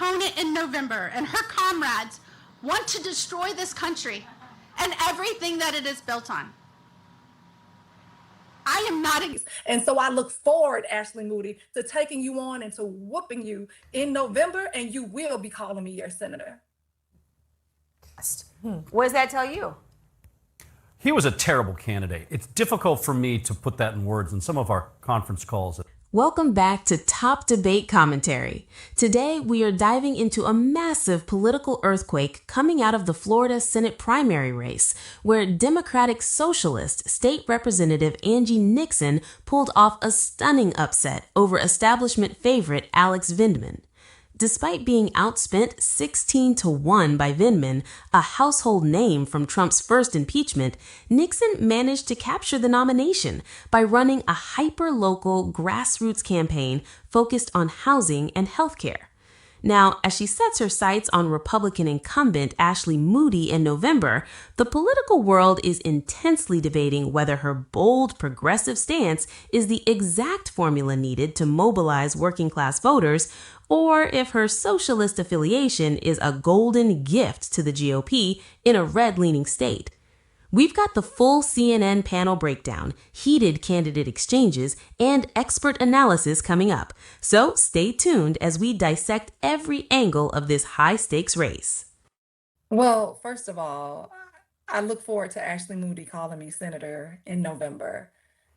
opponent in November and her comrades want to destroy this country and everything that it is built on. I am not. And so I look forward, Ashley Moody, to taking you on and to whooping you in November, and you will be calling me your senator. What does that tell you? He was a terrible candidate. It's difficult for me to put that in words in some of our conference calls. Welcome back to Top Debate Commentary. Today, we are diving into a massive political earthquake coming out of the Florida Senate primary race, where Democratic Socialist State Representative Angie Nixon pulled off a stunning upset over establishment favorite Alex Vindman. Despite being outspent 16-1 by Vindman, a household name from Trump's first impeachment, Nixon managed to capture the nomination by running a hyper-local grassroots campaign focused on housing and healthcare. Now, as she sets her sights on Republican incumbent Ashley Moody in November, the political world is intensely debating whether her bold progressive stance is the exact formula needed to mobilize working-class voters, or if her socialist affiliation is a golden gift to the GOP in a red-leaning state. We've got the full CNN panel breakdown, heated candidate exchanges, and expert analysis coming up. So stay tuned as we dissect every angle of this high-stakes race. Well, first of all, I look forward to Ashley Moody calling me senator in November.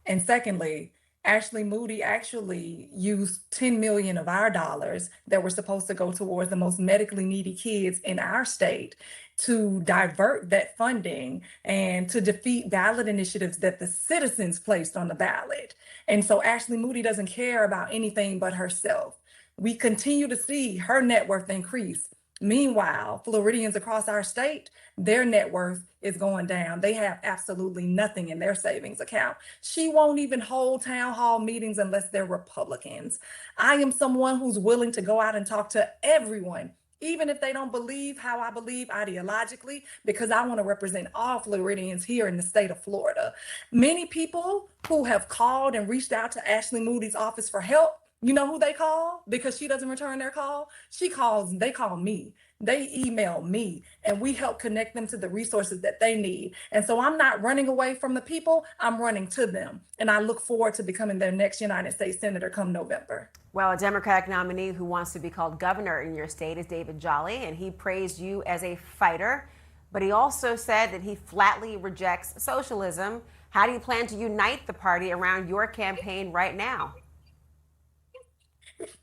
And secondly, Ashley Moody actually used 10 million of our dollars that were supposed to go towards the most medically needy kids in our state to divert that funding and to defeat ballot initiatives that the citizens placed on the ballot. And so Ashley Moody doesn't care about anything but herself. We continue to see her net worth increase. Meanwhile, Floridians across our state, their net worth is going down. They have absolutely nothing in their savings account. She won't even hold town hall meetings unless they're Republicans. I am someone who's willing to go out and talk to everyone, even if they don't believe how I believe ideologically, because I want to represent all Floridians here in the state of Florida. Many people who have called and reached out to Ashley Moody's office for help, you know who they call? Because she doesn't return their call. They call me. They email me, and we help connect them to the resources that they need. And so I'm not running away from the people, I'm running to them. And I look forward to becoming their next United States Senator come November. Well, a Democratic nominee who wants to be called governor in your state is David Jolly, and he praised you as a fighter, but he also said that he flatly rejects socialism. How do you plan to unite the party around your campaign right now?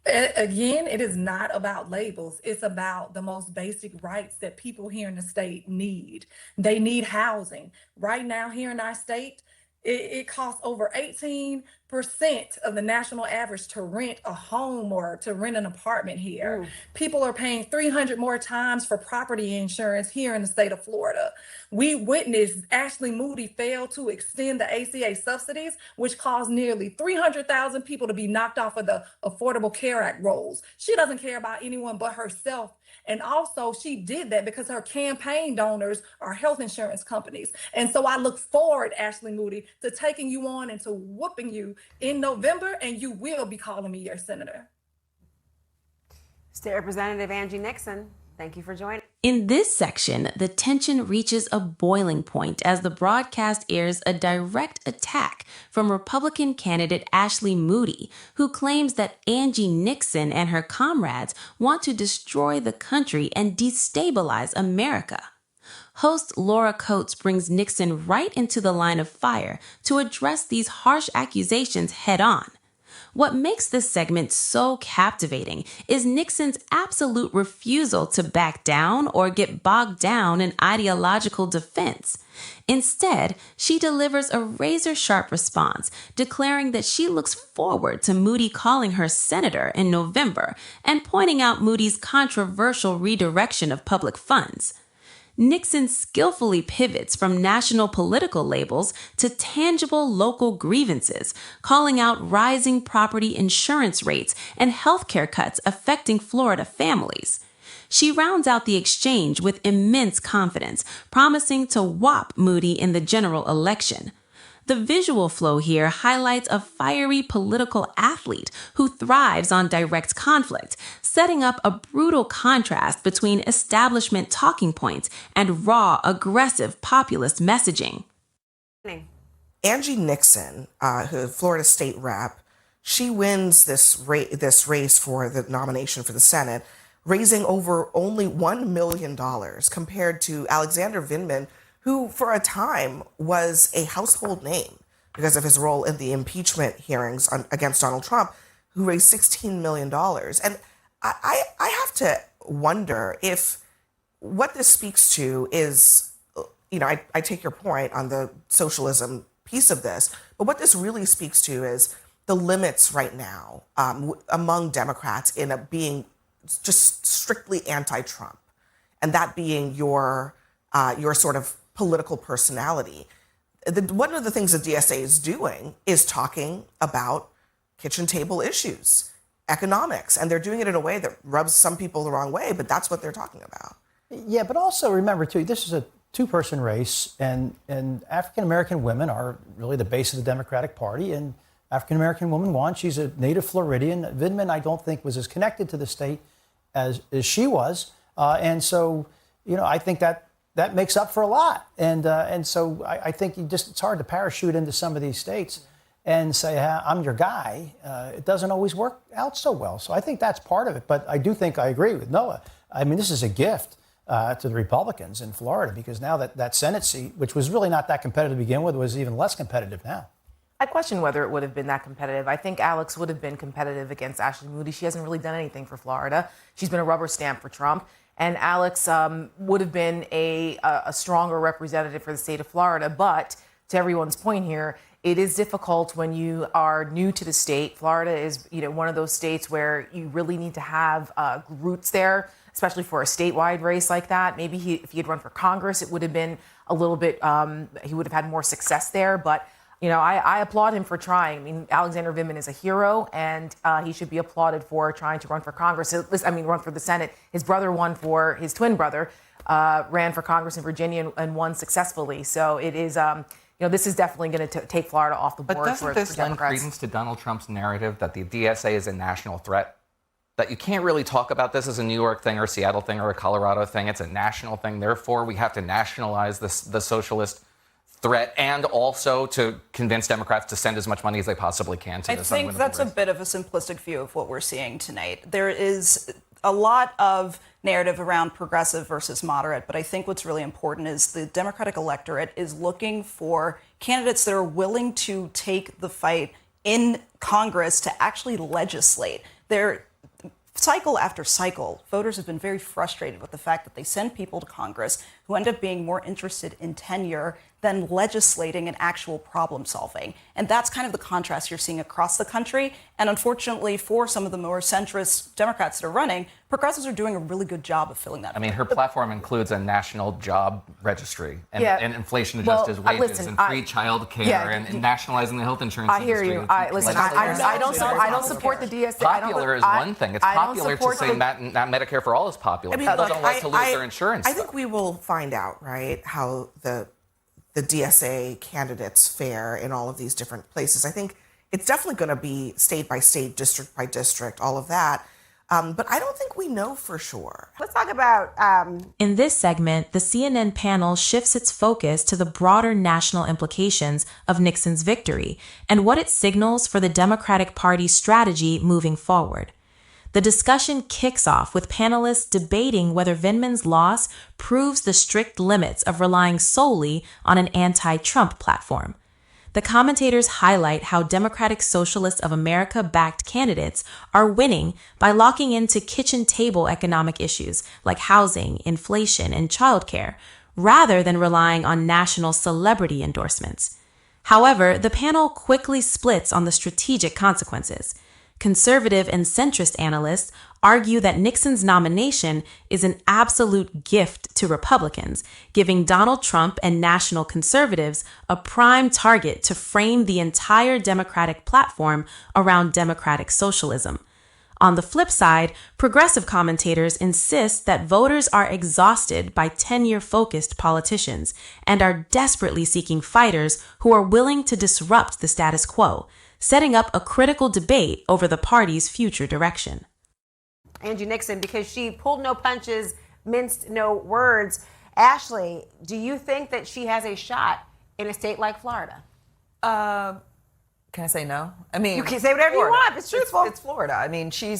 Again, it is not about labels. It's about the most basic rights that people here in the state need. They need housing. Right now here in our state, it costs over 18% of the national average to rent a home or to rent an apartment here. People are paying 300 more times for property insurance here in the state of Florida. We witnessed Ashley Moody fail to extend the ACA subsidies, which caused nearly 300,000 people to be knocked off of the Affordable Care Act rolls. She doesn't care about anyone but herself. And also she did that because her campaign donors are health insurance companies. And so I look forward, Ashley Moody, to taking you on and to whooping you in November, and you will be calling me your senator. State Representative Angie Nixon, thank you for joining. In this section, the tension reaches a boiling point as the broadcast airs a direct attack from Republican candidate Ashley Moody, who claims that Angie Nixon and her comrades want to destroy the country and destabilize America. Host LauraCoates brings Nixon right into the line of fire to address these harsh accusations head on. What makes this segment so captivating is Nixon's absolute refusal to back down or get bogged down in ideological defense. Instead, she delivers a razor-sharp response, declaring that she looks forward to Moody calling her senator in November and pointing out Moody's controversial redirection of public funds. Nixon skillfully pivots from national political labels to tangible local grievances, calling out rising property insurance rates and healthcare cuts affecting Florida families. She rounds out the exchange with immense confidence, promising to whop Moody in the general election. The visual flow here highlights a fiery political athlete who thrives on direct conflict, setting up a brutal contrast between establishment talking points and raw, aggressive populist messaging. Angie Nixon, who Florida state rep, she wins this race for the nomination for the Senate, raising over only $1 million compared to Alexander Vindman, who for a time was a household name because of his role in the impeachment hearings against Donald Trump, who raised $16 million. And I have to wonder if what this speaks to is, I take your point on the socialism piece of this, but what this really speaks to is the limits right now among Democrats in being just strictly anti-Trump, and that being your sort of political personality. One of the things the DSA is doing is talking about kitchen table issues, economics, and they're doing it in a way that rubs some people the wrong way, but that's what they're talking about. Yeah, but also remember, too, this is a two-person race, and African-American women are really the base of the Democratic Party, and African-American woman won. She's a native Floridian. Vindman, I don't think, was as connected to the state as she was. And so, I think that makes up for a lot. And so I think it's hard to parachute into some of these states and say, I'm your guy. It doesn't always work out so well. So I think that's part of it. But I do think I agree with Noah. I mean, this is a gift to the Republicans in Florida, because now that Senate seat, which was really not that competitive to begin with, was even less competitive now. I question whether it would have been that competitive. I think Alex would have been competitive against Ashley Moody. She hasn't really done anything for Florida. She's been a rubber stamp for Trump. And Alex would have been a stronger representative for the state of Florida. But to everyone's point here, it is difficult when you are new to the state. Florida is, one of those states where you really need to have roots there, especially for a statewide race like that. Maybe if he had run for Congress, it would have been a little bit, he would have had more success there. But I applaud him for trying. I mean, Alexander Vindman is a hero, and he should be applauded for trying to run for Congress. Run for the Senate. His twin brother ran for Congress in Virginia and won successfully. So it is, this is definitely going to take Florida off the board for Democrats. But doesn't this lend credence to Donald Trump's narrative that the DSA is a national threat? That you can't really talk about this as a New York thing or a Seattle thing or a Colorado thing. It's a national thing. Therefore, we have to nationalize the socialist threat, and also to convince Democrats to send as much money as they possibly can to this. I think that's a bit of a simplistic view of what we're seeing tonight. There is a lot of narrative around progressive versus moderate, but I think what's really important is the Democratic electorate is looking for candidates that are willing to take the fight in Congress to actually legislate. Cycle after cycle, voters have been very frustrated with the fact that they send people to Congress who end up being more interested in tenure than legislating and actual problem solving. And that's kind of the contrast you're seeing across the country. And unfortunately, for some of the more centrist Democrats that are running, progressives are doing a really good job of filling that. I mean, her platform includes a national job registry and inflation-adjusted wages and free child care and nationalizing the health insurance industry. I hear you. I don't support the DSA. Popular is one thing. It's popular to say not Medicare for all is popular. People don't like to lose their insurance. I think we will find out, right, how the DSA candidates fare in all of these different places. I think it's definitely going to be state by state, district by district, all of that. But I don't think we know for sure. Let's talk about... In this segment, the CNN panel shifts its focus to the broader national implications of Nixon's victory and what it signals for the Democratic Party's strategy moving forward. The discussion kicks off with panelists debating whether Vindman's loss proves the strict limits of relying solely on an anti-Trump platform. The commentators highlight how Democratic Socialists of America-backed candidates are winning by locking into kitchen table economic issues like housing, inflation, and childcare, rather than relying on national celebrity endorsements. However, the panel quickly splits on the strategic consequences. Conservative and centrist analysts argue that Nixon's nomination is an absolute gift to Republicans, giving Donald Trump and national conservatives a prime target to frame the entire Democratic platform around democratic socialism. On the flip side, progressive commentators insist that voters are exhausted by tenure-focused politicians and are desperately seeking fighters who are willing to disrupt the status quo, setting up a critical debate over the party's future direction. Angie Nixon, because she pulled no punches, minced no words. Ashley, do you think that she has a shot in a state like Florida? Can I say no? I mean, You can say whatever Florida. you want. It's truthful. It's Florida. I mean, she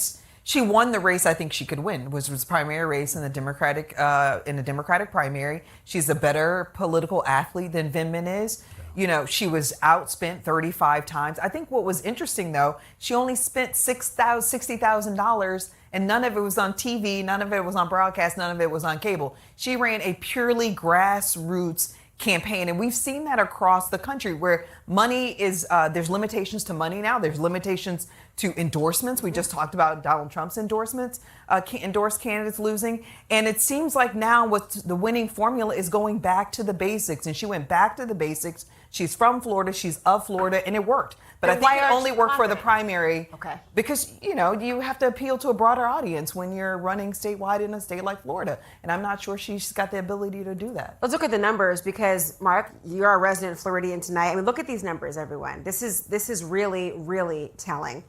won the race I think she could win, which was primary race in the Democratic primary. She's a better political athlete than Vindman is. You know, she was outspent 35 times. I think what was interesting, though, she only spent $60,000, and none of it was on TV, none of it was on broadcast, none of it was on cable. She ran a purely grassroots campaign, and we've seen that across the country where money is, there's limitations to money now. There's limitations to endorsements. We just talked about Donald Trump's endorsements, endorsed candidates losing. And it seems like now what the winning formula is going back to the basics. And she went back to the basics. She's from Florida. She's of Florida, and it worked. But I think it only worked for the primary because, you know, you have to appeal to a broader audience when you're running statewide in a state like Florida. And I'm not sure she's got the ability to do that. Let's look at the numbers because, Mark, you're a resident Floridian tonight. I mean, look at these numbers, everyone. This is really, really telling.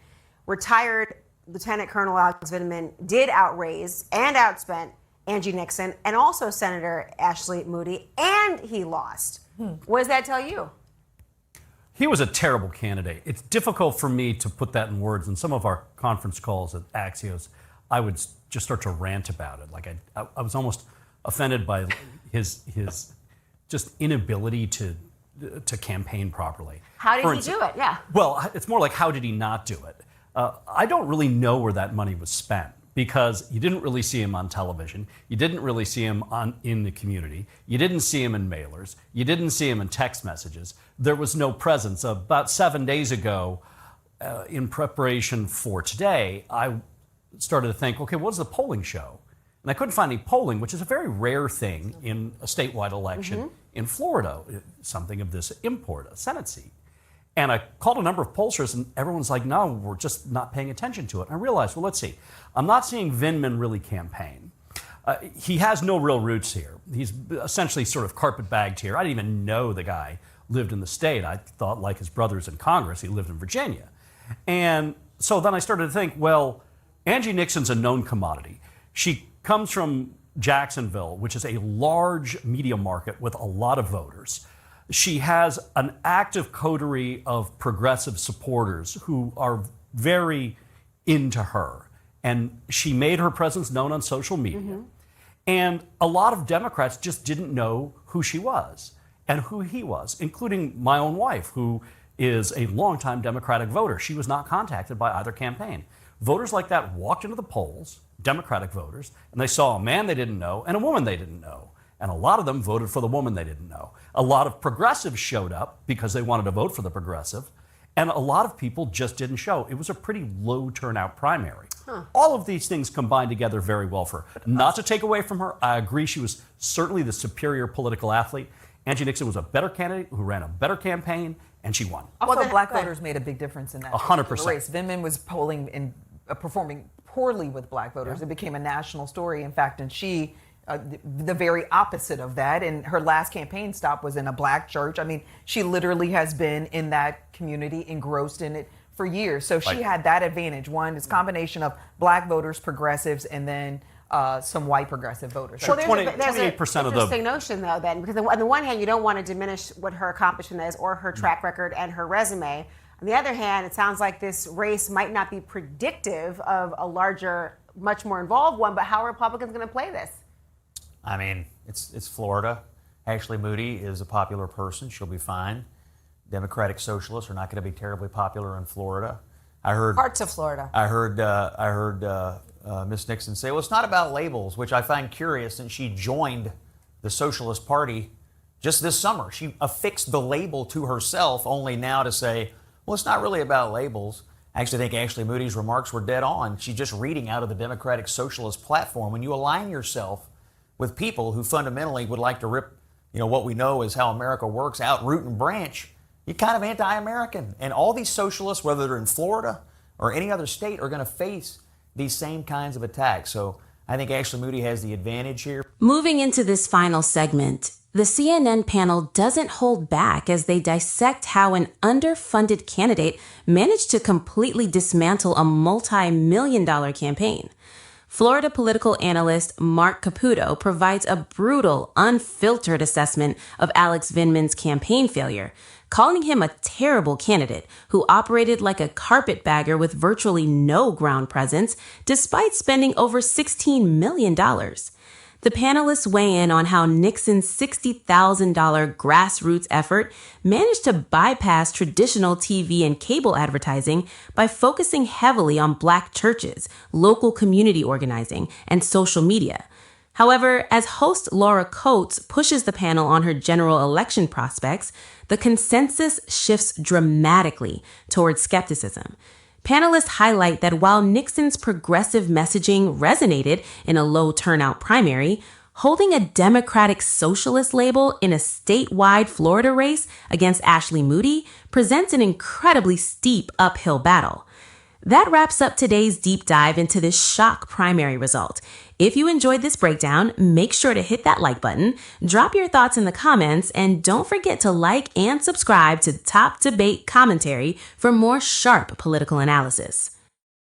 Retired Lieutenant Colonel Alex Vindman did outraise and outspent Angie Nixon and also Senator Ashley Moody, and he lost. What does that tell you? He was a terrible candidate. It's difficult for me to put that in words. In some of our conference calls at Axios, I would just start to rant about it. Like I was almost offended by his just inability to campaign properly. How did he do it? Yeah. Well, it's more like how did he not do it? I don't really know where that money was spent because you didn't really see him on television. You didn't really see him in the community. You didn't see him in mailers. You didn't see him in text messages. There was no presence. About 7 days ago, in preparation for today, I started to think, okay, what does the polling show? And I couldn't find any polling, which is a very rare thing in a statewide election in Florida, something of this import, a Senate seat. And I called a number of pollsters, and everyone's like, no, we're just not paying attention to it. And I realized, well, let's see. I'm not seeing Vindman really campaign. He has no real roots here. He's essentially sort of carpet-bagged here. I didn't even know the guy lived in the state. I thought, like his brothers in Congress, he lived in Virginia. And so then I started to think, well, Angie Nixon's a known commodity. She comes from Jacksonville, which is a large media market with a lot of voters. She has an active coterie of progressive supporters who are very into her. And she made her presence known on social media. And a lot of Democrats just didn't know who she was and who he was, including my own wife, who is a longtime Democratic voter. She was not contacted by either campaign. Voters like that walked into the polls, Democratic voters, and they saw a man they didn't know and a woman they didn't know. And a lot of them voted for the woman they didn't know. A lot of progressives showed up because they wanted to vote for the progressive. And a lot of people just didn't show. It was a pretty low turnout primary. All of these things combined together very well for her. Not to take away from her, I agree she was certainly the superior political athlete. Angie Nixon was a better candidate who ran a better campaign, and she won. Also, black voters made a big difference in that 100%. race. Vindman was polling and performing poorly with black voters. It became a national story, in fact, and she the very opposite of that. And her last campaign stop was in a black church. I mean, she literally has been in that community, engrossed in it for years. So she had that advantage. One, it's a combination of black voters, progressives, and then some white progressive voters. Sure, There's 28% of the interesting notion, though, then, because on the one hand, you don't want to diminish what her accomplishment is or her track record and her resume. On the other hand, it sounds like this race might not be predictive of a larger, much more involved one, but how are Republicans going to play this? I mean, it's Florida. Ashley Moody is a popular person. She'll be fine. Democratic Socialists are not going to be terribly popular in Florida. I heard parts of Florida. I heard Miss Nixon say, well, it's not about labels, which I find curious, and she joined the Socialist Party just this summer. She affixed the label to herself, only now to say, well, it's not really about labels. I actually think Ashley Moody's remarks were dead on. She's just reading out of the Democratic Socialist platform. When you align yourself with people who fundamentally would like to rip, what we know is how America works out root and branch, you're kind of anti-American. And all these socialists, whether they're in Florida or any other state, are going to face these same kinds of attacks. So I think Ashley Moody has the advantage here. Moving into this final segment, the CNN panel doesn't hold back as they dissect how an underfunded candidate managed to completely dismantle a multi-million-dollar campaign. Florida political analyst Mark Caputo provides a brutal, unfiltered assessment of Alex Vindman's campaign failure, calling him a terrible candidate who operated like a carpetbagger with virtually no ground presence despite spending over $16 million. The panelists weigh in on how Nixon's $60,000 grassroots effort managed to bypass traditional TV and cable advertising by focusing heavily on Black churches, local community organizing, and social media. However, as host LauraCoates pushes the panel on her general election prospects, the consensus shifts dramatically towards skepticism. Panelists highlight that while Nixon's progressive messaging resonated in a low turnout primary, holding a Democratic Socialist label in a statewide Florida race against Ashley Moody presents an incredibly steep uphill battle. That wraps up today's deep dive into this shock primary result. If you enjoyed this breakdown, make sure to hit that like button, drop your thoughts in the comments, and don't forget to like and subscribe to Top Debate Commentary for more sharp political analysis.